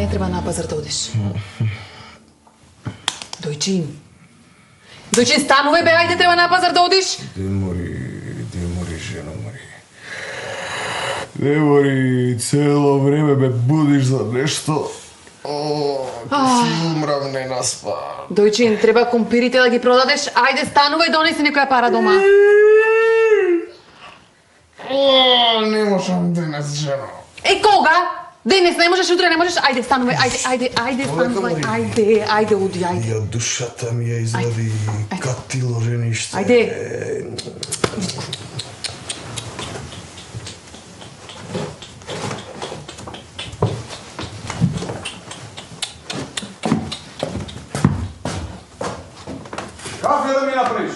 Треба на пазар да одиш. Дојчин, станувај бе, ајде треба на пазар да одиш. Де мори, жено мори. Не мори, цело време ме будиш за нешто. Си умрам, не наспа. Дојчин, треба компирите да ги продадеш, ајде станувај, донеси некоја пара дома. Не можам денес, жено. Кога? Денес не можеш, утре не можеш, ајде станувај, ајде станувај, ајде уди, ајде. Ја душата ми ја излади катило жениште. Ајде. Кафе да ми направиш?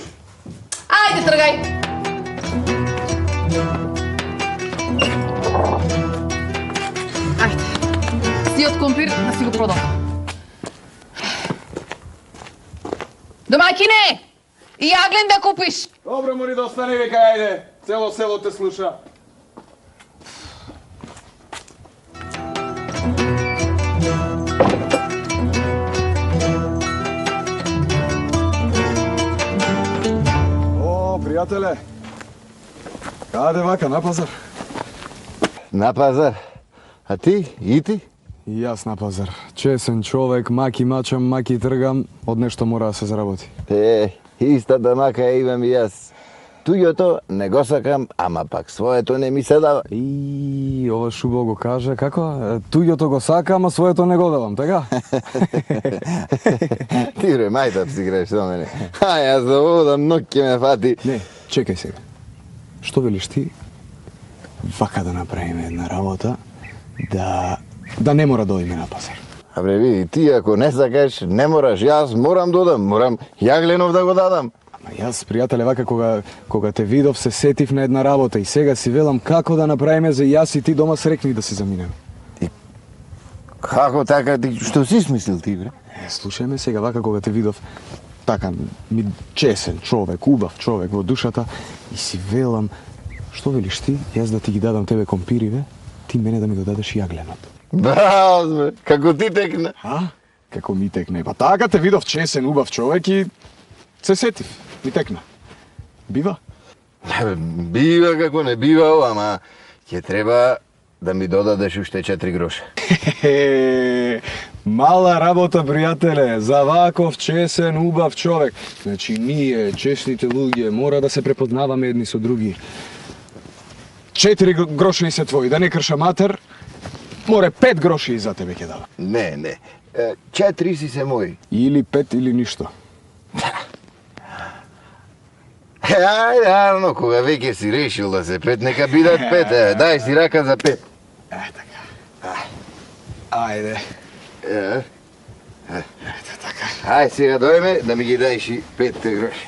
Ајде, тргај. Сиот компир да си го продам. Домаќине! И јаглен да купиш! Добро, мори, да остане века, ајде. Цело село те слуша. О, пријателе. Каде вака, на пазар? На пазар? А ти? И ти? И јас на пазар. Чесен човек, маки мачам, маки тргам, од нешто мора да се заработи. Истата мака ја имам и јас. Туѓото не го сакам, ама пак своето не ми се дава. И ова шубо го каже, како? Туѓото го сака, ама своето не го давам, така? Ти бре, мајтап си играеш со мене. Јас да водам, ног ќе ме фати. Не, чекај сега. Што велиш ти? Вака да направиме една работа, да не мора да одиме на пазар. Абре, види, ти ако не сакаш, не мораш, јас морам да одам, морам јагленов да го дадам. Ама јас, пријателе, вака кога те видов, се сетив на една работа и сега си велам како да направиме за јас и ти дома срекни да си заминеме. Како така, ти што си смислил ти, бре? Слушај ме сега, вака кога те видов, така, ми чесен човек, убав човек во душата и си велам, што велиш ти, јас да ти ги дадам тебе компириве, ти мене да ми го дадеш јагленот. Браво, бе, како ти текна. Како ми текне? Па така те видов чесен, убав човек и се сетив, ми текна. Бива? Бива како не бива, ама ќе треба да ми додадеш уште 4 гроша. Мала работа, пријателе, за ваков чесен, убав човек. Значи, ние, чесните луѓе, мора да се препознаваме едни со други. 4 гроши се твои, да не крша матер, море 5 гроши и за тебе ќе дава. Не. 4 си се мои. Или 5 или ништо. Ајде, но кога веќе си решил да се 5, нека бидат 5. Дај си рака за 5. Така. Ајде. Ето така. Ајде сега дојме да ми ги дајш и 5 гроши.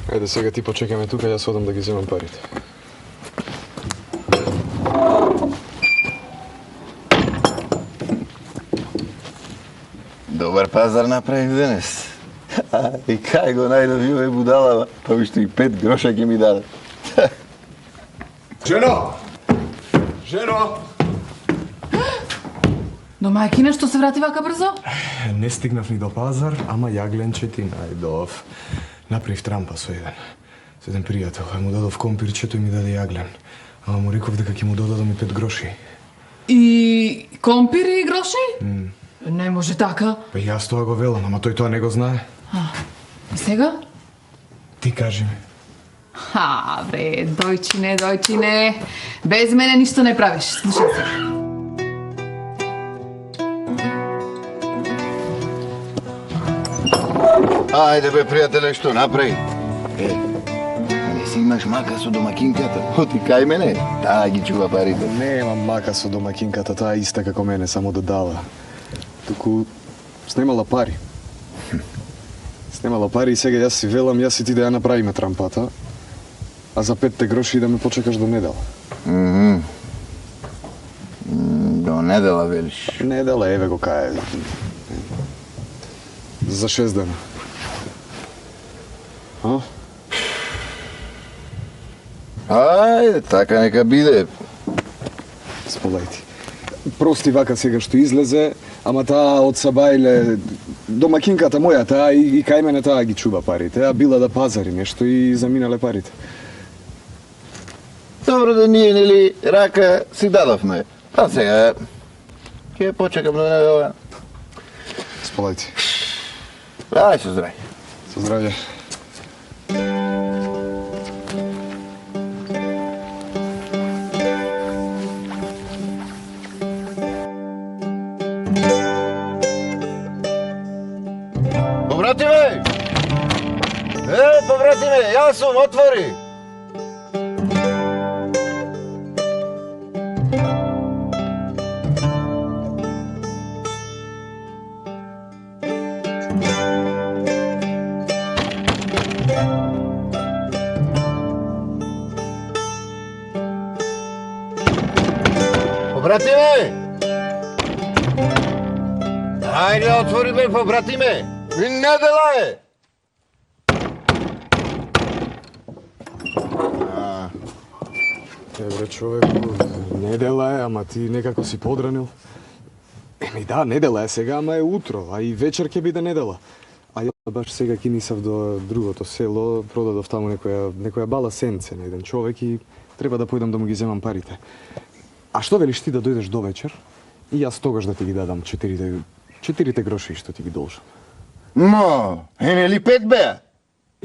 Ајде сега ти почекаме тука, јас одам да ги земам парите. Добар пазар направив денес. И кај го најдов овој будалава, па уште и 5 гроша ќе ми даде. Жено! Жено! Домаќине, што се врати вака брзо? Не стигнав ни до пазар, ама јагленче ти најдов. Направив трампа со еден пријател. Му дадов компирчето и ми даде јаглен. Ама му реков дека ќе му додадам и 5 гроши. И компири и гроши? Не може така. Па јас тоа го велам, ама тој тоа не го знае. И сега? Ти кажи ми. Бре, дојчине. Без мене ништо не правиш. Слушај се. Ајде бе, пријателе, што направи? Не си имаш мака со домакинката? Оти кај мене, таа ги чува парите. Немам мака со домакинката, таа иста како мене, само да дава. Туку снемала пари. Снемала пари и сега јас си велам, јас и ти да ја направиме трампата, а за 5 гроши да ме почекаш до недела. недела, велиш. Недела, еве го кај. За 6 дена. А? Ајде, така нека биде. Сполајти. Прости вака сега што излезе, ама таа од Сабајле, домакинката моја, таа и кај мене таа ги чува парите, а била да пазари нешто и заминале парите. Добро да ние, нели, рака си дадовме. Па сега, ќе почекам до недела. Сполајти. Ај, со здрај. Со здравје. Поврати ме! Поврати ме, јас сум, отвори! Поврати ме! Ајде, отвори ме, поврати ме! И недела е! Бре, човеку, недела е, ама ти некако си подранил. Еми да, недела е сега, ама е утро, а и вечер ќе биде недела. А ја баш сега кинисав до другото село, продадов таму некоја бала сенце на еден човек и треба да појдам да му ги земам парите. А што велиш ти да дојдеш до вечер и јас тогаш да ти ги дадам четирите гроши што ти ги должам? Мо, нели 5 беа?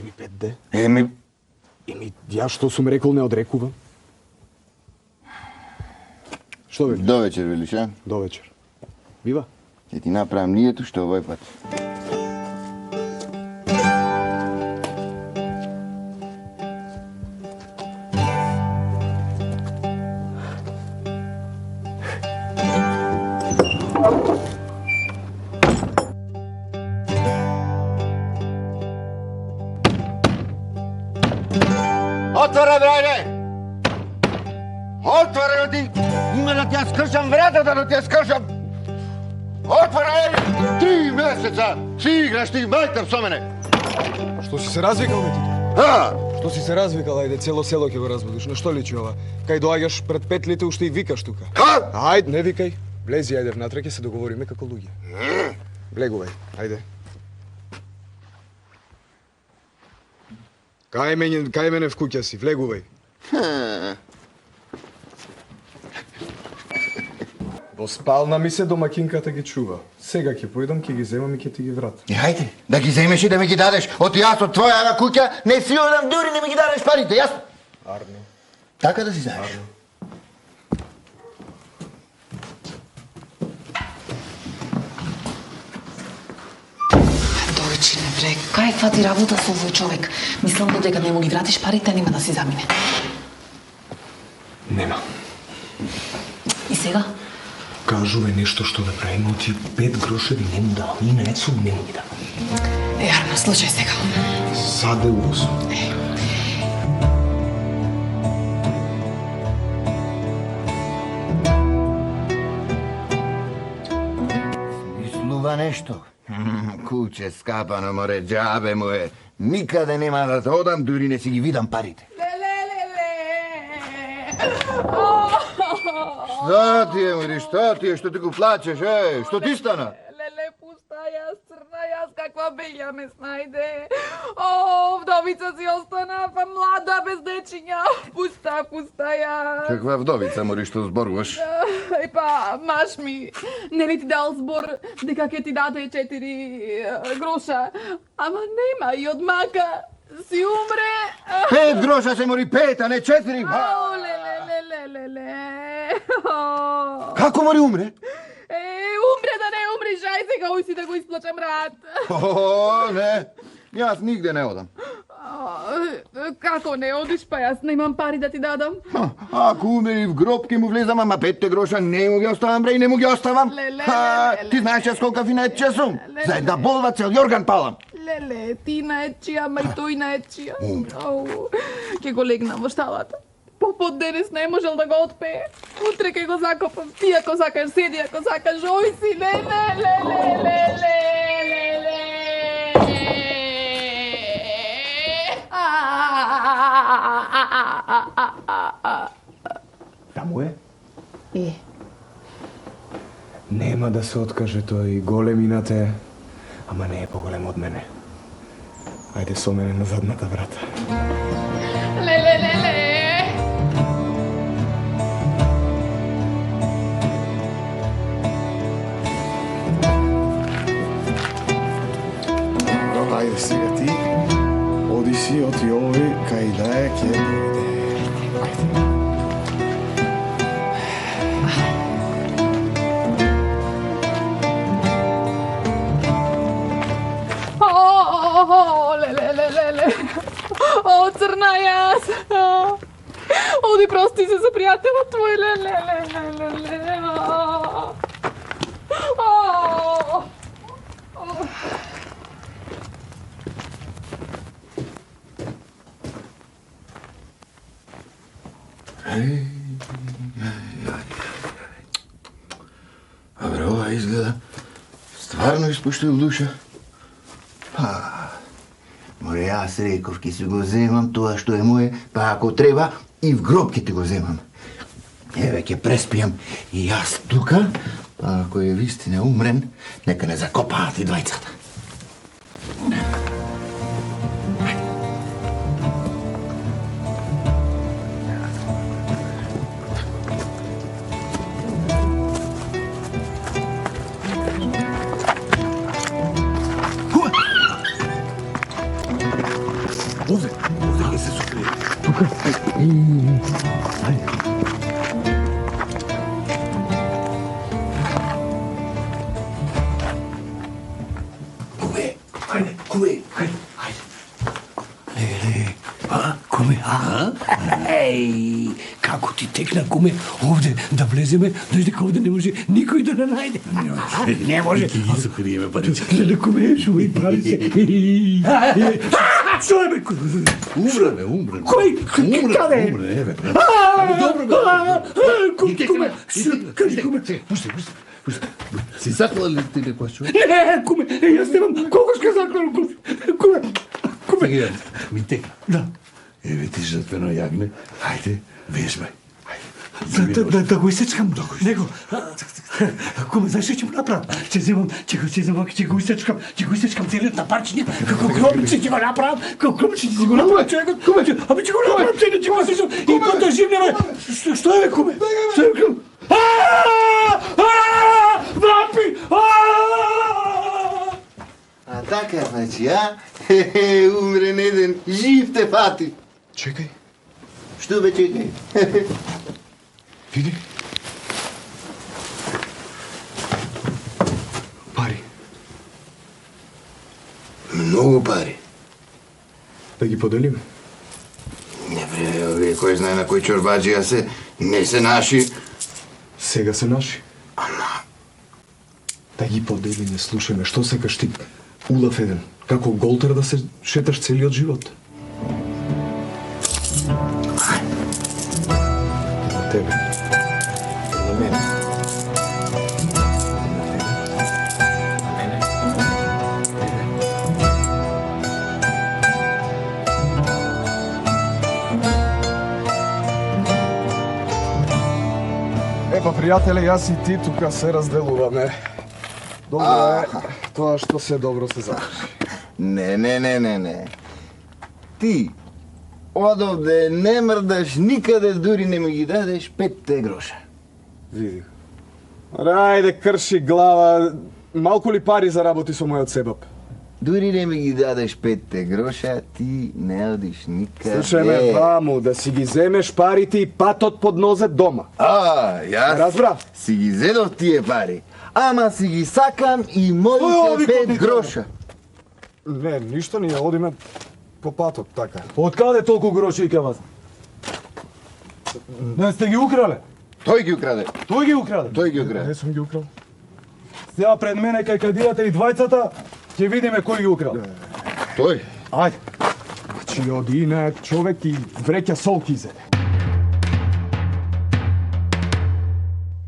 Еми 5 де? Еми, Ја што сум рекол не одрекувам. Што велиш? до вечер, велиш, а? До вечер. Бива? Ќе ти направам нието што овој пат. Отвора, брајле! Отвора, ти! Има да ти ја скршам вратата, да ти ја скршам! Отвора, ели! 3 месеца си играш ти мајтер со мене! Што си се развикал, бе, ти? А! Што си се развикал, ајде, цело село ќе го разбудиш. На што личи ова? Кај доаѓаш пред петлите, уште и викаш тука. Ха? Ајде, не викај. Влези, ајде, внатре ќе се договориме како луѓе. Влегувај, ајде. Кај мене в куќа си, влегувај. Во спална ми се домакинката ги чува. Сега ќе појдам, ќе ги земам и ќе ти ги вратам. Хајде, да ги земеш и да ми ги дадеш. Од јас од твоја куќа не си одам, дури не ми ги дадеш парите, јасно? Арно. Така да си знаеш. Дојчине, бре, кај фати работа со овој човек? Мислам дека не му ги вратиш парите, нема да си замине. Нема. И сега? Кажуве нешто што да правиме, од тие 5 грошеви не му давам, и на Ецо не му ги давам. Арно, случај сега. Задело сум. Мислува нешто. Куче скапано море, џабе му е. Никаде нема да те одам, дури не си ги видам парите. Што ти е, мори, што ти е, што ти го плачеш, што ти стана? Леле, пуста, јас црна, јас каква беја ме снајде. О, вдовица си остана, па млада, без дечиња. Пуста, ја. Каква вдовица, мори, што зборуваш? Епа, маш ми, нели ти дал збор дека ќе ти даде 4 гроша, ама нема и од мака си умре. 5 гроша се, мори, 5, а не 4. Ау, леле. Како, мори, умре? Умре да не умриш, ај сега ој си да го исплачам рад. Не, јас нигде не одам. Како не одиш, па јас немам пари да ти дадам. Ако умери в гроб ќе му влезам, ама 5 гроша не му ги оставам, бре, и не му ги оставам. Ти знаеш јас колка фина ечија сум? За една болва цел јорган палам. Леле, ти на ечија, ама и тој на ечија. Ке го легнам во шталата. Попот денес не можел да го отпее. Утре ќе го закопам. Ти ако сакаш седи, ако сакаш ој си. Таму е? Е. Нема да се откаже тој, големината е, ама не е поголем од мене. Ајде со мене на задната врата. Добро, ајде сега ти. Оди си, оти овој, кај да е, ќе дојде. Ајде. О, црна јас. Оди прости се за пријателот твој, Абре, ова изгледа стварно испуштил душа. Море, јас реков, ке си го земам тоа што е моje, па ако треба, и в гроб ке ти го земам. Еве, ке преспијам и јас тука, па ако е вистина умрен, нека не закопаат и двајцата. Овде се сукрие. Тука. Ајде. Куме, ајде, куме, ајде. Леле, куме, Еј, како ти текна, куме, овде да влеземе, дека овде не може никој да не најде. Не може. Ќе ги сукриеме парица. Леле, куме, шуј парица. Што е, бе? Умре. Кој? Каде? Умре, еве. Куме, кажи, куме. Пусти. Си сакала ли ти некој човек? Не, куме, јас немам колкош ке заклам, куме. Сега, ми тека. Да. Еве ти жртвено јагне. Ајде, вежбај. Да го исечкам него. Куме, знаеш што ќе му направам? Ќе го исечкам целиот на парчиња, како гробиче ќе го направам, како гробиче ќе го направам човекот. Куме, аби ќе го направам целиот, ќе го исечкам и потоа живнеме. Што е бе, куме? Што е бе? Вампи! А така, значи, умрен еден, жив те фати. Чекај, Што бе, чекај? види. Пари. Многу пари. Да ги поделиме. Не бре, овие кој знае на кој чорбаджија се, не се наши. Сега се наши. Да ги поделиме, слушаме, што сакаш ти? Улав еден, како голтер да се шеташ целиот живот. На тебе. На мене. На мене. Епа, пријателе, јас и ти тука се разделуваме. Добро е, тоа што се добро се заврши. Не. Ти, одовде не мрдаш никаде, дури не ми ги дадеш 5 гроша. Види. Рајде, крши глава, малку ли пари заработи со мојот себап? Дури не ми ги дадеш 5 гроша, ти не одиш никаде. Слушај ме, ваму, да си ги земеш парите и патот под нозет дома. Јас Разбра? си ги зедов тие пари, ама си ги сакам и моите 5 гроша. Не, ништо, ние одиме по патот, така. Од каде толку гроши ке вас? Не сте ги украле? Тој ги украде. Тој ги украде. Тој ги украде. Не сум ги украл. Сега пред мене кај кадијата и двајцата ќе видиме кој ги украл. Тој. Ајде. Значи, оди на човек и вреќа солки изеде.